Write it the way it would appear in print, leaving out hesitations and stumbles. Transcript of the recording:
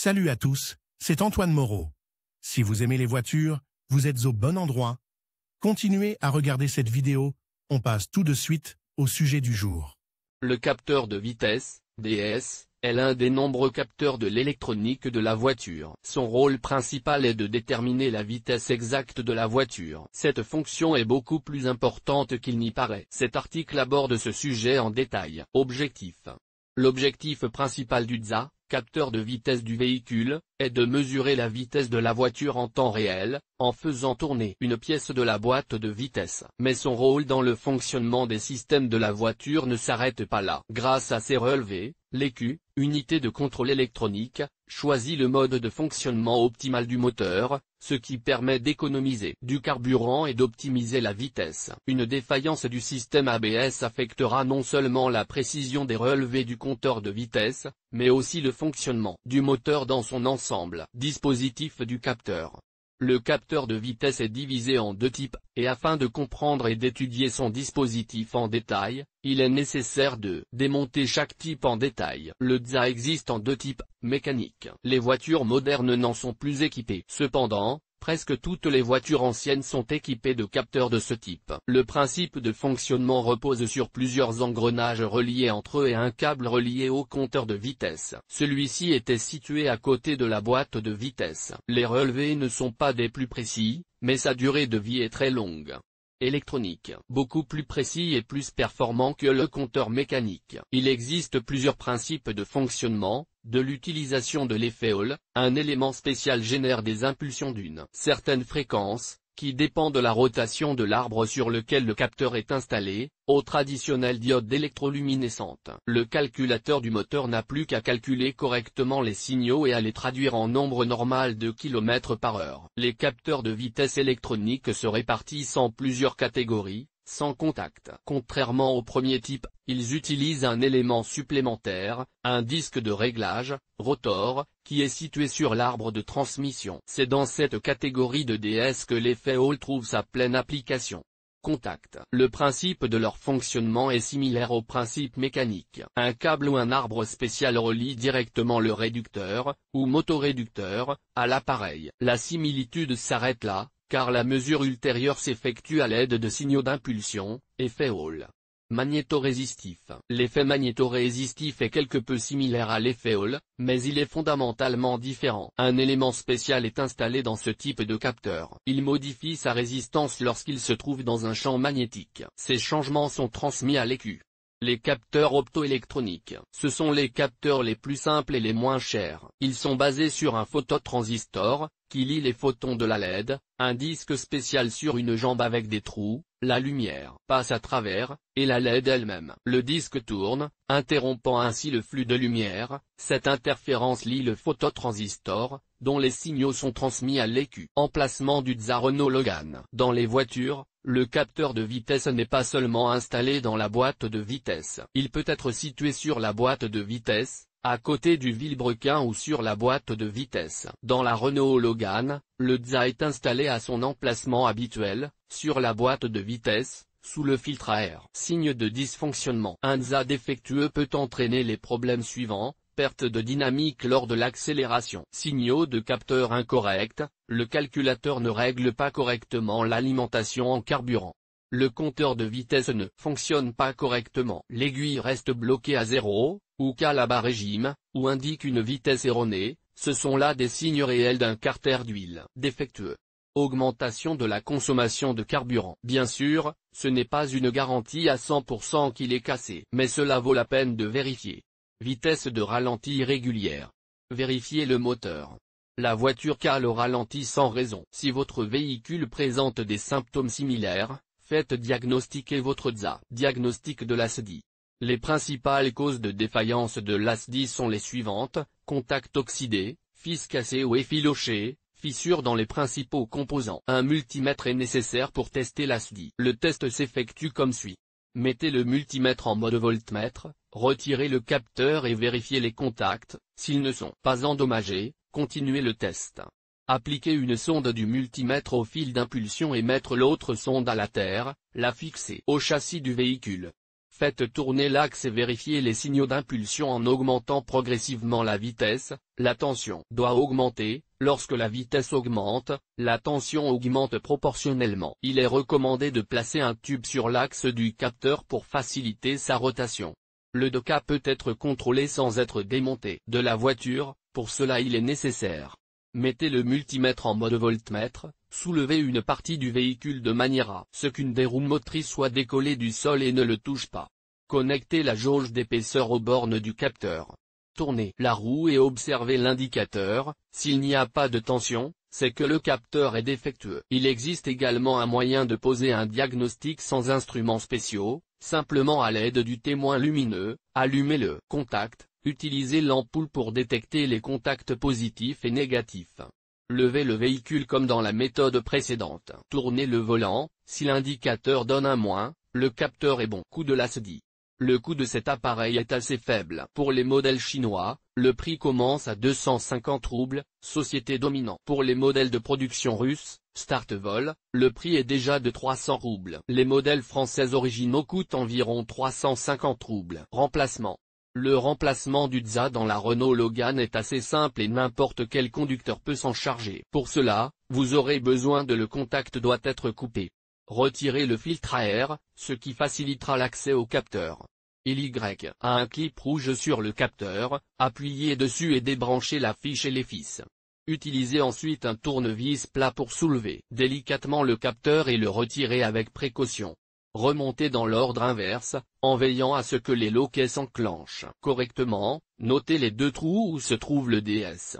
Salut à tous, c'est Antoine Moreau. Si vous aimez les voitures, vous êtes au bon endroit. Continuez à regarder cette vidéo, on passe tout de suite au sujet du jour. Le capteur de vitesse, DES, est l'un des nombreux capteurs de l'électronique de la voiture. Son rôle principal est de déterminer la vitesse exacte de la voiture. Cette fonction est beaucoup plus importante qu'il n'y paraît. Cet article aborde ce sujet en détail. Objectif. L'objectif principal du DES, capteur de vitesse du véhicule, est de mesurer la vitesse de la voiture en temps réel, en faisant tourner une pièce de la boîte de vitesse. Mais son rôle dans le fonctionnement des systèmes de la voiture ne s'arrête pas là. Grâce à ses relevés, l'ECU, unité de contrôle électronique, choisit le mode de fonctionnement optimal du moteur, ce qui permet d'économiser du carburant et d'optimiser la vitesse. Une défaillance du système ABS affectera non seulement la précision des relevés du compteur de vitesse, mais aussi le fonctionnement du moteur dans son ensemble. Dispositif du capteur. Le capteur de vitesse est divisé en deux types, et afin de comprendre et d'étudier son dispositif en détail, il est nécessaire de démonter chaque type en détail. Le DES existe en deux types, mécaniques. Les voitures modernes n'en sont plus équipées. Cependant, presque toutes les voitures anciennes sont équipées de capteurs de ce type. Le principe de fonctionnement repose sur plusieurs engrenages reliés entre eux et un câble relié au compteur de vitesse. Celui-ci était situé à côté de la boîte de vitesse. Les relevés ne sont pas des plus précis, mais sa durée de vie est très longue. Électronique, beaucoup plus précis et plus performant que le compteur mécanique. Il existe plusieurs principes de fonctionnement. De l'utilisation de l'effet Hall, un élément spécial génère des impulsions d'une certaine fréquence, qui dépend de la rotation de l'arbre sur lequel le capteur est installé, au traditionnel diode électroluminescente. Le calculateur du moteur n'a plus qu'à calculer correctement les signaux et à les traduire en nombre normal de km/h. Les capteurs de vitesse électronique se répartissent en plusieurs catégories. Sans contact. Contrairement au premier type, ils utilisent un élément supplémentaire, un disque de réglage, rotor, qui est situé sur l'arbre de transmission. C'est dans cette catégorie de DS que l'effet Hall trouve sa pleine application. Contact. Le principe de leur fonctionnement est similaire au principe mécanique. Un câble ou un arbre spécial relie directement le réducteur, ou motoréducteur, à l'appareil. La similitude s'arrête là, car la mesure ultérieure s'effectue à l'aide de signaux d'impulsion, effet Hall. Magnétorésistif. L'effet magnétorésistif est quelque peu similaire à l'effet Hall, mais il est fondamentalement différent. Un élément spécial est installé dans ce type de capteur. Il modifie sa résistance lorsqu'il se trouve dans un champ magnétique. Ces changements sont transmis à l'ECU. Les capteurs optoélectroniques. Ce sont les capteurs les plus simples et les moins chers. Ils sont basés sur un phototransistor, qui lit les photons de la LED, un disque spécial sur une jambe avec des trous, la lumière passe à travers, et la LED elle-même. Le disque tourne, interrompant ainsi le flux de lumière. Cette interférence lie le phototransistor, dont les signaux sont transmis à l'ECU. Emplacement du DES Renault Logan. Dans les voitures, le capteur de vitesse n'est pas seulement installé dans la boîte de vitesse. Il peut être situé sur la boîte de vitesse, à côté du vilebrequin ou sur la boîte de vitesse. Dans la Renault Logan, le DES est installé à son emplacement habituel, sur la boîte de vitesse, sous le filtre à air. Signe de dysfonctionnement. Un DES défectueux peut entraîner les problèmes suivants. Perte de dynamique lors de l'accélération. Signaux de capteur incorrects, le calculateur ne règle pas correctement l'alimentation en carburant. Le compteur de vitesse ne fonctionne pas correctement. L'aiguille reste bloquée à 0, ou cale à bas régime, ou indique une vitesse erronée. Ce sont là des signes réels d'un carter d'huile défectueux. Augmentation de la consommation de carburant. Bien sûr, ce n'est pas une garantie à 100% qu'il est cassé, mais cela vaut la peine de vérifier. Vitesse de ralenti irrégulière. Vérifiez le moteur. La voiture cale au ralenti sans raison. Si votre véhicule présente des symptômes similaires, faites diagnostiquer votre DES. Diagnostic de l'ASDI. Les principales causes de défaillance de l'ASDI sont les suivantes: contact oxydé, fils cassé ou effiloché, fissures dans les principaux composants. Un multimètre est nécessaire pour tester l'ASDI. Le test s'effectue comme suit. Mettez le multimètre en mode voltmètre, retirez le capteur et vérifiez les contacts. S'ils ne sont pas endommagés, continuez le test. Appliquez une sonde du multimètre au fil d'impulsion et mettre l'autre sonde à la terre, la fixer au châssis du véhicule. Faites tourner l'axe et vérifiez les signaux d'impulsion en augmentant progressivement la vitesse. La tension doit augmenter. Lorsque la vitesse augmente, la tension augmente proportionnellement. Il est recommandé de placer un tube sur l'axe du capteur pour faciliter sa rotation. Le DOCA peut être contrôlé sans être démonté de la voiture. Pour cela il est nécessaire. Mettez le multimètre en mode voltmètre, soulevez une partie du véhicule de manière à ce qu'une des roues motrices soit décollée du sol et ne le touche pas. Connectez la jauge d'épaisseur aux bornes du capteur. Tournez la roue et observez l'indicateur. S'il n'y a pas de tension, c'est que le capteur est défectueux. Il existe également un moyen de poser un diagnostic sans instruments spéciaux, simplement à l'aide du témoin lumineux. Allumez le contact. Utilisez l'ampoule pour détecter les contacts positifs et négatifs. Levez le véhicule comme dans la méthode précédente. Tournez le volant. Si l'indicateur donne un moins, le capteur est bon. Coût de l'ASDI. Le coût de cet appareil est assez faible. Pour les modèles chinois, le prix commence à 250 roubles, société dominante. Pour les modèles de production russe, Startvol, le prix est déjà de 300 roubles. Les modèles français originaux coûtent environ 350 roubles. Remplacement. Le remplacement du DSA dans la Renault Logan est assez simple et n'importe quel conducteur peut s'en charger. Pour cela, vous aurez besoin de le contact doit être coupé. Retirez le filtre à air, ce qui facilitera l'accès au capteur. Y a un clip rouge sur le capteur, appuyez dessus et débranchez la fiche et les fils. Utilisez ensuite un tournevis plat pour soulever délicatement le capteur et le retirer avec précaution. Remontez dans l'ordre inverse, en veillant à ce que les loquets s'enclenchent correctement. Notez les deux trous où se trouve le DS.